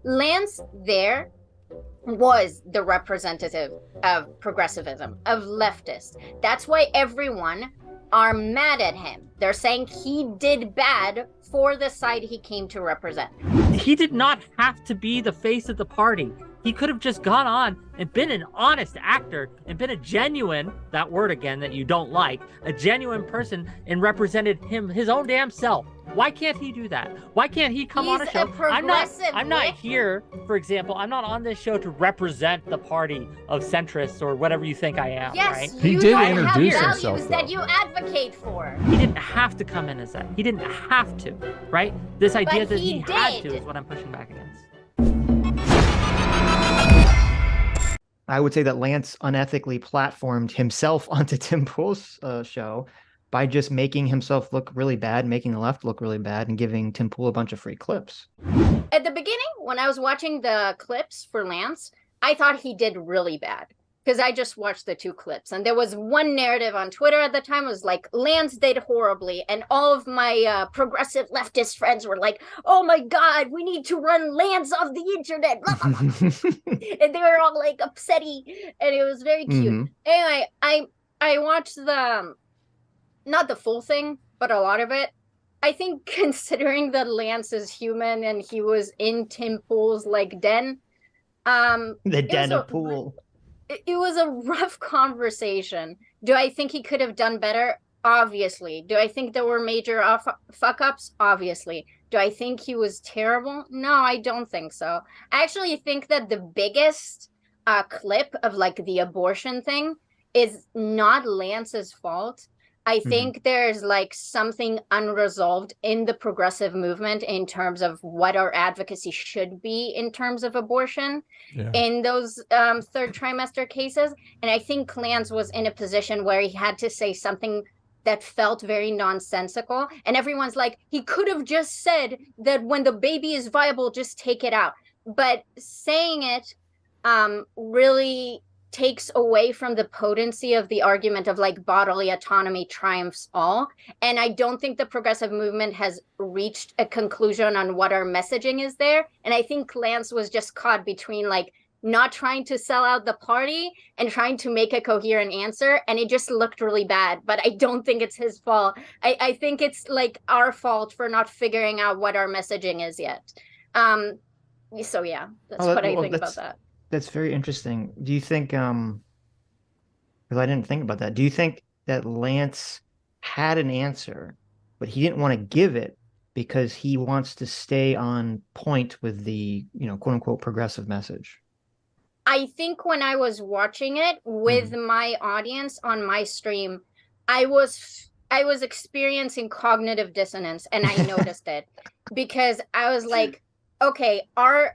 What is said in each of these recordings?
Lance there was the representative of progressivism, of leftists. That's why everyone are mad at him. They're saying he did bad for the side he came to represent. He did not have to be the face of the party. He could have just gone on and been an honest actor and been a genuine, that word again that you don't like, a genuine person and represented his own damn self. Why can't he do that? Why can't he come on a show? I'm not here, for example, I'm not on this show to represent the party of centrists or whatever you think I am, yes, right? He did introduce himself, values that you advocate for. He didn't have to come in as that. He didn't have to, right? This idea that he had to is what I'm pushing back against. I would say that Lance unethically platformed himself onto Tim Pool's show by just making himself look really bad, making the left look really bad, and giving Tim Pool a bunch of free clips. At the beginning, when I was watching the clips for Lance, I thought he did really bad because I just watched the 2 clips. And there was one narrative on Twitter at the time was like, Lance did horribly. And all of my progressive leftist friends were like, oh my God, we need to run Lance off the internet. And they were all like upsetty. And it was very cute. Mm-hmm. Anyway, I watched not the full thing, but a lot of it. I think considering that Lance is human and he was in Tim Pool's like den, the den of Pool. It was a rough conversation. Do I think he could have done better? Obviously. Do I think there were major fuck-ups? Obviously. Do I think he was terrible? No, I don't think so. I actually think that the biggest clip of like the abortion thing is not Lance's fault. I think there's like something unresolved in the progressive movement in terms of what our advocacy should be in terms of abortion in those third trimester cases. And I think Lance was in a position where he had to say something that felt very nonsensical. And everyone's like, he could have just said that when the baby is viable, just take it out. But saying it really takes away from the potency of the argument of like bodily autonomy triumphs all. And I don't think the progressive movement has reached a conclusion on what our messaging is there. And I think Lance was just caught between like not trying to sell out the party and trying to make a coherent answer. And it just looked really bad, but I don't think it's his fault. I think it's like our fault for not figuring out what our messaging is yet. So yeah, that's what I think about that. That's very interesting. Do you think, because I didn't think about that, do you think that Lance had an answer, but he didn't want to give it because he wants to stay on point with the, quote unquote, progressive message? I think when I was watching it with my audience on my stream, I was experiencing cognitive dissonance, and I noticed it because I was like, okay, our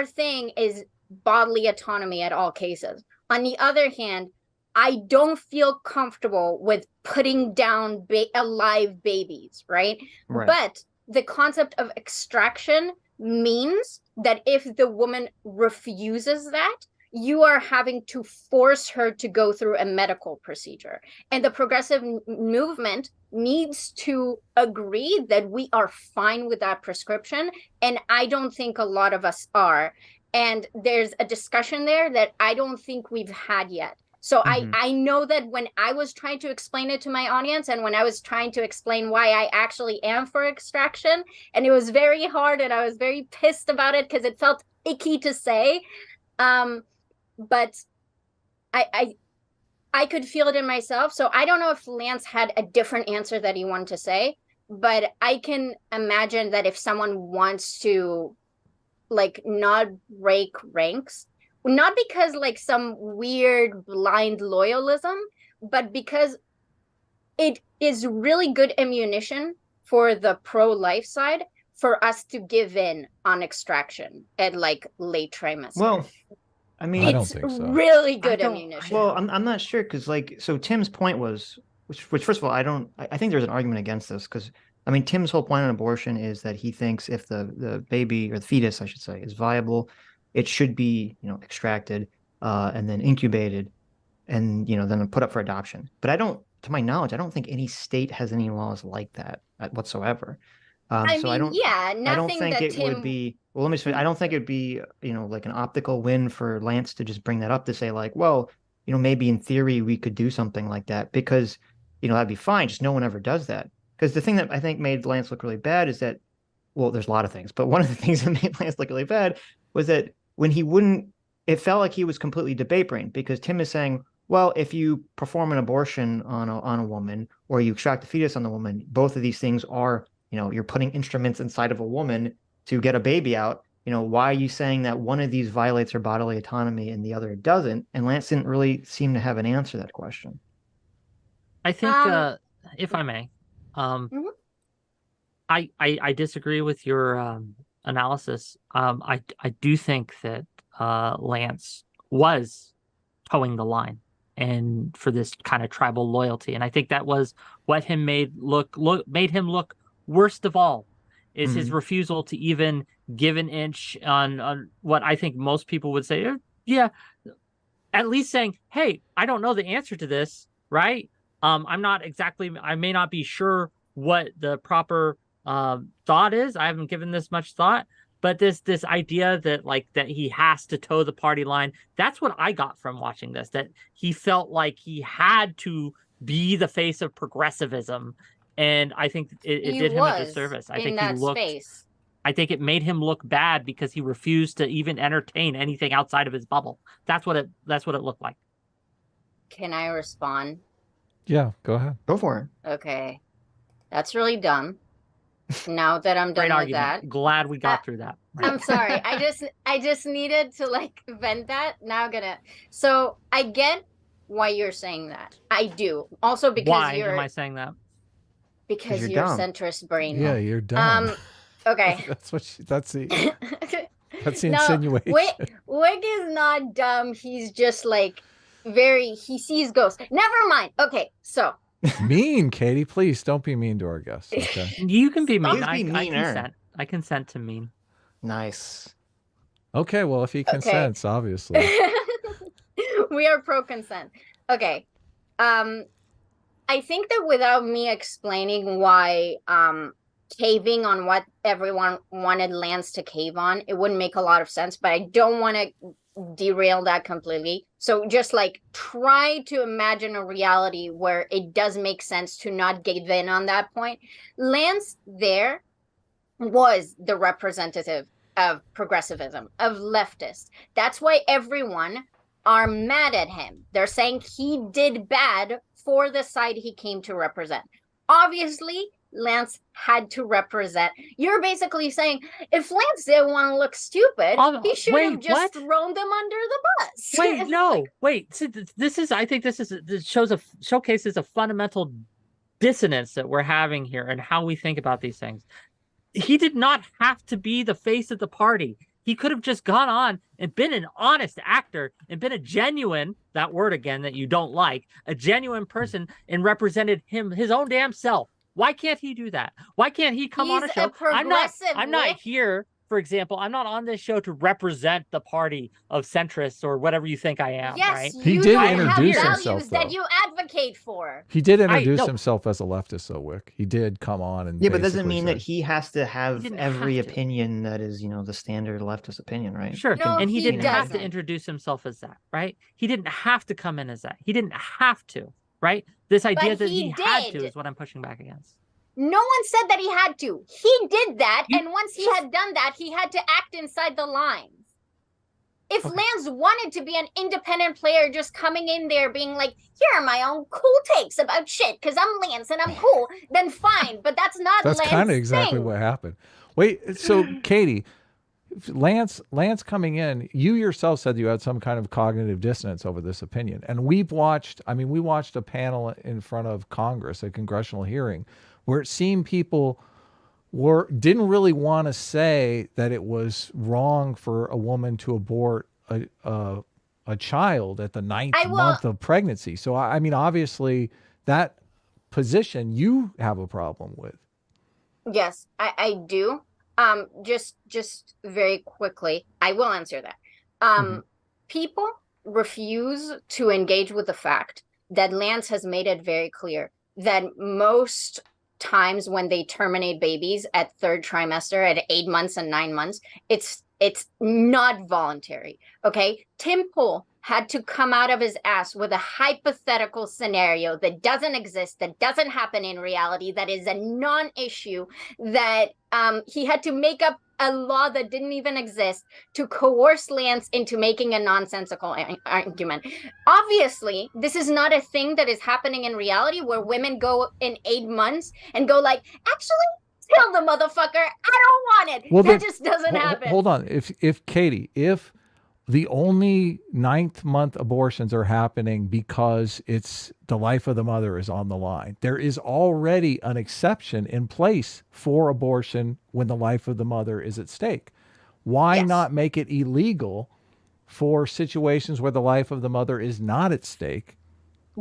thing is bodily autonomy at all cases. On the other hand, I don't feel comfortable with putting down alive babies, right? But the concept of extraction means that if the woman refuses that, you are having to force her to go through a medical procedure. And the progressive movement needs to agree that we are fine with that prescription. And I don't think a lot of us are. And there's a discussion there that I don't think we've had yet. So I know that when I was trying to explain it to my audience and when I was trying to explain why I actually am for extraction, and it was very hard and I was very pissed about it because it felt icky to say. But I could feel it in myself. So I don't know if Lance had a different answer that he wanted to say, but I can imagine that if someone wants to like not break ranks, not because like some weird blind loyalism, but because it is really good ammunition for the pro-life side for us to give in on extraction at like late trimester. Well, I mean, I don't think so. Really good ammunition. Well, I'm not sure because like, so Tim's point was, which first of all, I think there's an argument against this because I mean, Tim's whole point on abortion is that he thinks if the baby or the fetus, I should say, is viable, it should be, extracted and then incubated and, then put up for adoption. But to my knowledge, I don't think any state has any laws like that whatsoever. I don't think it would be Well, let me say, I don't think it'd be, like an optical win for Lance to just bring that up to say like, well, maybe in theory we could do something like that because, that'd be fine. Just no one ever does that. Because the thing that I think made Lance look really bad is that, well, there's a lot of things, but one of the things that made Lance look really bad was that when he wouldn't, it felt like he was completely debate brain because Tim is saying, well, if you perform an abortion on a woman or you extract a fetus on the woman, both of these things are, you're putting instruments inside of a woman to get a baby out. Why are you saying that one of these violates her bodily autonomy and the other doesn't? And Lance didn't really seem to have an answer to that question. I think, if I may, Mhm. I disagree with your analysis. I do think that Lance was towing the line and for this kind of tribal loyalty, and I think that was what made him look worst of all is his refusal to even give an inch on what I think most people would say, yeah, at least saying, hey, I don't know the answer to this, right? I may not be sure what the proper thought is. I haven't given this much thought, but this idea that he has to toe the party line, that's what I got from watching this, that he felt like he had to be the face of progressivism. And I think it did him a disservice. I think space. I think it made him look bad because he refused to even entertain anything outside of his bubble. That's what it looked like. Can I respond? Yeah, go ahead. Go for it. Okay. That's really dumb. Now that I'm done Great with argument. that. Glad we got through that. I'm sorry. I just needed to like vent that. Now I'm gonna. So I get why you're saying that. I do. Also because why am I saying that? Because you're you're dumb. centrist brain. Yeah, you're dumb. Okay. That's the No, insinuation. Wick is not dumb. He's just like he sees ghosts. Never mind. Okay, so Mean, Katie, please don't be mean to our guests. Okay. You can be mean. Please be meaner. I consent to mean. Nice. Okay, well, if he consents, obviously. we are pro consent. Okay. I think that without me explaining why caving on what everyone wanted Lance to cave on, it wouldn't make a lot of sense, but I don't want to derail that completely. So just like try to imagine a reality where it does make sense to not give in on that point. Lance there was the representative of progressivism, of leftists. That's why everyone are mad at him. They're saying he did bad for the side he came to represent. Obviously, Lance had to represent. You're basically saying if Lance didn't want to look stupid, he should have just thrown them under the bus. Wait, no, wait. See, I think this showcases a fundamental dissonance that we're having here and how we think about these things. He did not have to be the face of the party. He could have just gone on and been an honest actor and been a genuine, that word again that you don't like, a genuine person and represented his own damn self. Why can't he do that? Why can't he come on a show? I'm not here, for example, I'm not on this show to represent the party of centrists or whatever you think I am. Yes, right? He did introduce himself, though. That you advocate for. He did introduce himself as a leftist, though, Wick. He did come on and but doesn't mean that he has to have every opinion that is, the standard leftist opinion, right? Sure. No, and he didn't have to doesn't. introduce himself as that, right? He didn't have to come in as that. He didn't have to, right? This idea that he had to is what I'm pushing back against. No one said that he had to. He did that, and once he had done that, he had to act inside the lines. If Lance wanted to be an independent player just coming in there being like, here are my own cool takes about shit because I'm Lance and I'm cool, then fine. But that's not That's Lance's kind of exactly thing. what happened. Wait, so Katie, Lance coming in, you yourself said you had some kind of cognitive dissonance over this opinion. And we watched a panel in front of Congress, a congressional hearing, where it seemed people didn't really want to say that it was wrong for a woman to abort a child at the ninth month of pregnancy. So, I mean, obviously, that position you have a problem with. Yes, I do. Just very quickly, I will answer that. People refuse to engage with the fact that Lance has made it very clear that most times when they terminate babies at 3rd trimester at 8 months and 9 months, it's not voluntary. Okay, Tim Pool had to come out of his ass with a hypothetical scenario that doesn't exist, that doesn't happen in reality, that is a non-issue, that he had to make up a law that didn't even exist to coerce Lance into making a nonsensical argument. Obviously, this is not a thing that is happening in reality where women go in 8 months and go like, actually, kill the motherfucker. I don't want it. Well, that just doesn't happen. Hold on. If Katie, if the only 9th month abortions are happening because it's the life of the mother is on the line, there is already an exception in place for abortion when the life of the mother is at stake. Why not make it illegal for situations where the life of the mother is not at stake?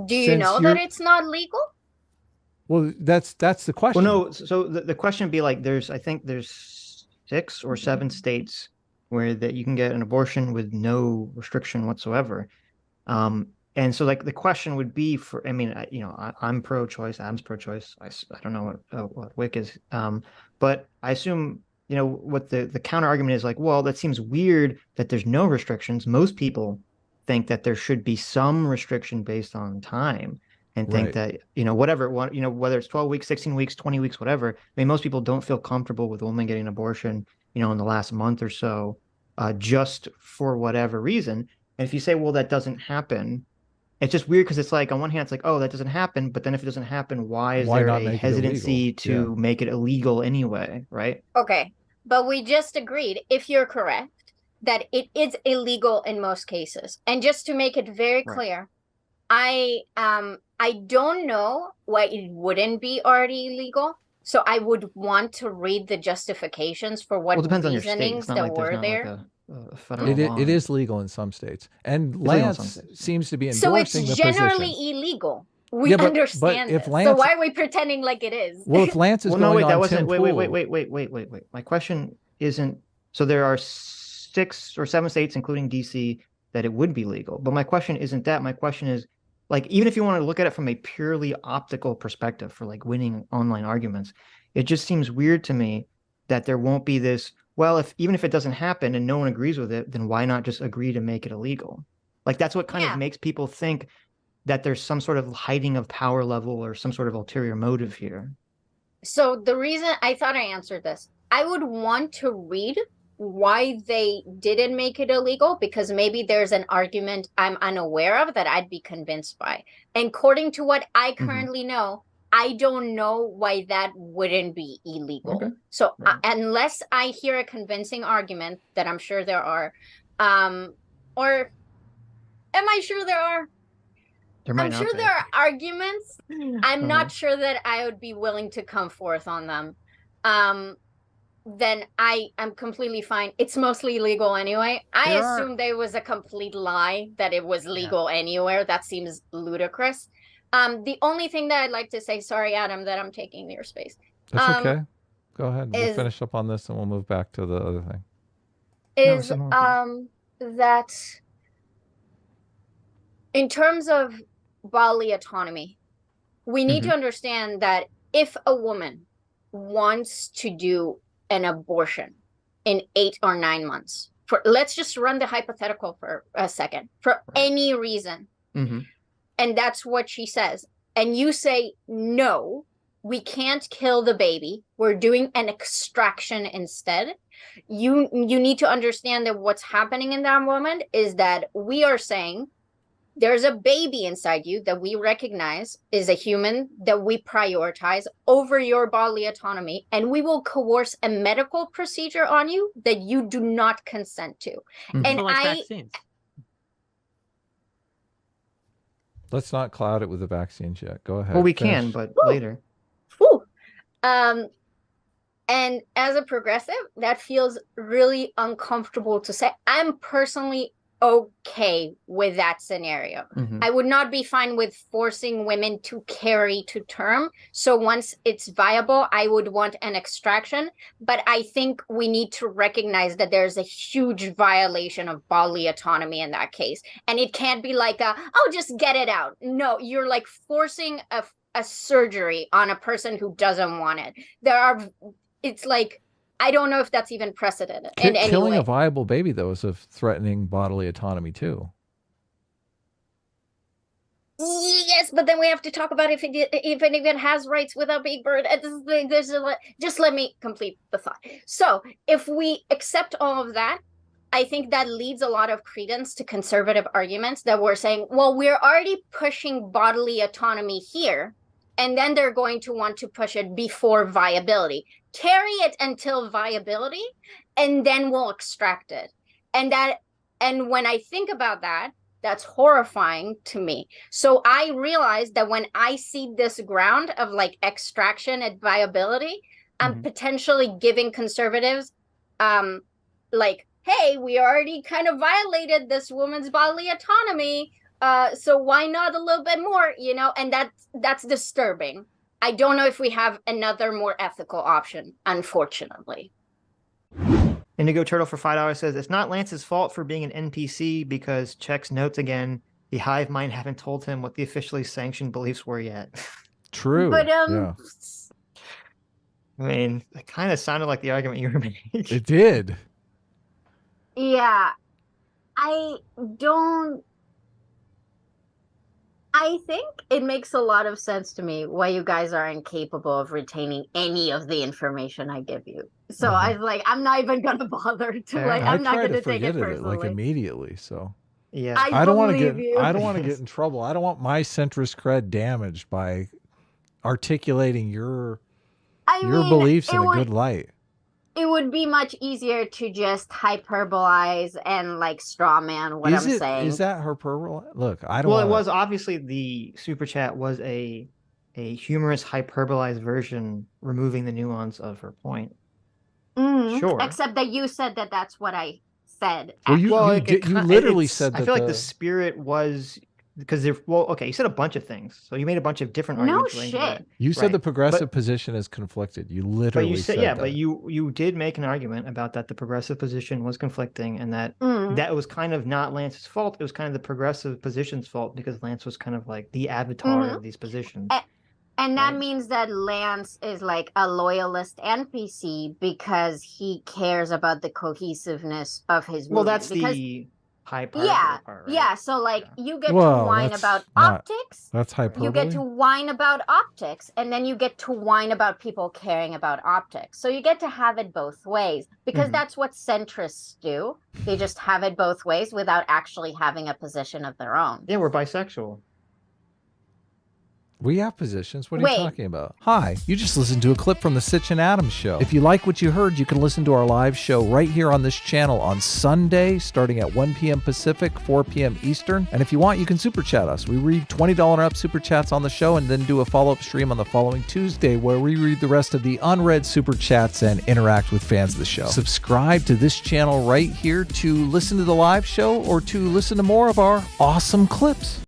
Do you know that it's not legal? Well, that's the question. Well, no. So the question would be like, I think there's 6 or 7 states where that you can get an abortion with no restriction whatsoever. And so like the question would be for, I mean, I'm pro-choice, Adam's pro-choice. I don't know what Wick is. But I assume, what the counter argument is like, well, that seems weird that there's no restrictions. Most people think that there should be some restriction based on time. And think that, whether it's 12 weeks, 16 weeks, 20 weeks, whatever. I mean, most people don't feel comfortable with a woman getting an abortion, in the last month or so, just for whatever reason. And if you say, well, that doesn't happen, it's just weird because it's like, on one hand, it's like, oh, that doesn't happen. But then if it doesn't happen, why is there a hesitancy to make it illegal anyway, right? Okay. But we just agreed, if you're correct, that it is illegal in most cases. And just to make it very clear, I don't know why it wouldn't be already illegal. So I would want to read the justifications for what reasonings that were there. It is legal in some states, and Lance seems to be endorsing the position. So it's generally illegal. We understand this. So why are we pretending like it is? Well, if Lance is going on Tim Pool... Wait. My question isn't... So there are 6 or 7 states, including DC, that it would be legal. But my question isn't that. My question is, like, even if you want to look at it from a purely optical perspective for like winning online arguments, it just seems weird to me that there won't be this, well, even if it doesn't happen and no one agrees with it, then why not just agree to make it illegal? Like, that's what kind of makes people think that there's some sort of hiding of power level or some sort of ulterior motive here. So the reason I thought I answered this, I would want to read why they didn't make it illegal, because maybe there's an argument I'm unaware of that I'd be convinced by. And according to what I currently know, I don't know why that wouldn't be illegal. Okay. So unless I hear a convincing argument that I'm sure there are, or am I sure there are? I'm sure there are arguments. I'm not sure that I would be willing to come forth on them. Then I am completely fine. It's mostly illegal anyway. I assumed there was a complete lie that it was legal anywhere. That seems ludicrous. The only thing that I'd like to say, sorry, Adam, that I'm taking your space. That's okay. Go ahead. We'll finish up on this and we'll move back to the other thing. Is that in terms of bodily autonomy, we need to understand that if a woman wants to do an abortion in 8 or 9 months, let's just run the hypothetical for a second, for any reason, and that's what she says, and you say, no, we can't kill the baby, we're doing an extraction instead, you need to understand that what's happening in that moment is that we are saying there's a baby inside you that we recognize is a human that we prioritize over your bodily autonomy, and we will coerce a medical procedure on you that you do not consent to. And vaccines. Let's not cloud it with the vaccines yet. Go ahead. Well, we can, but later. And as a progressive, that feels really uncomfortable to say. I'm personally okay with that scenario. I would not be fine with forcing women to carry to term. So once it's viable, I would want an extraction. But I think we need to recognize that there's a huge violation of bodily autonomy in that case. And it can't be like, oh, just get it out. No, you're like forcing a surgery on a person who doesn't want it. It's like, I don't know if that's even precedented in any Killing way. a viable baby, though, is of threatening bodily autonomy too. Yes, but then we have to talk about if it even has rights without being burned. Just let me complete the thought. So if we accept all of that, I think that leads a lot of credence to conservative arguments that we're saying, well, we're already pushing bodily autonomy here, and then they're going to want to push it before viability. Carry it until viability, and then we'll extract it. And when I think about that, that's horrifying to me. So I realized that when I see this ground of like extraction and viability, I'm potentially giving conservatives like, hey, we already kind of violated this woman's bodily autonomy. So why not a little bit more, you know? And that's disturbing. I don't know if we have another more ethical option, unfortunately. Indigo Turtle for $5 says, it's not Lance's fault for being an NPC because checks notes again. The hive mind haven't told him what the officially sanctioned beliefs were yet. True. But yeah. I mean, it kind of sounded like the argument you were making. It did. Yeah. I think it makes a lot of sense to me why you guys are incapable of retaining any of the information I give you. So I was like, I'm not even gonna bother to like. I'm not gonna take it personally. Like immediately. So yeah, I don't want to get. I don't want to get in trouble. I don't want my centrist cred damaged by articulating your beliefs in a good light. It would be much easier to just hyperbolize and like straw man what I'm saying. Is that hyperbole? Look, I don't. Well, it was obviously the super chat was a humorous hyperbolized version, removing the nuance of her point. Sure. Except that you said that that's what I said. Well, you literally said that. I feel like the spirit was because you said a bunch of things, so you made a bunch of different arguments. No shit. You said the progressive position is conflicted. You literally said that. But you did make an argument about that the progressive position was conflicting, and that that was kind of not Lance's fault. It was kind of the progressive position's fault because Lance was kind of like the avatar of these positions. And that means that Lance is like a loyalist NPC because he cares about the cohesiveness of his movement. Well, that's the hyperbole part, right? Yeah. So like you get to whine about optics. That's hyperbole. You get to whine about optics, and then you get to whine about people caring about optics. So you get to have it both ways because that's what centrists do. They just have it both ways without actually having a position of their own. Yeah, we're bisexual. We have positions. What are you talking about? Hi, you just listened to a clip from the Sitch and Adams show. If you like what you heard, you can listen to our live show right here on this channel on Sunday, starting at 1 p.m. Pacific, 4 p.m. Eastern. And if you want, you can super chat us. We read $20 and up super chats on the show and then do a follow-up stream on the following Tuesday where we read the rest of the unread super chats and interact with fans of the show. Subscribe to this channel right here to listen to the live show or to listen to more of our awesome clips.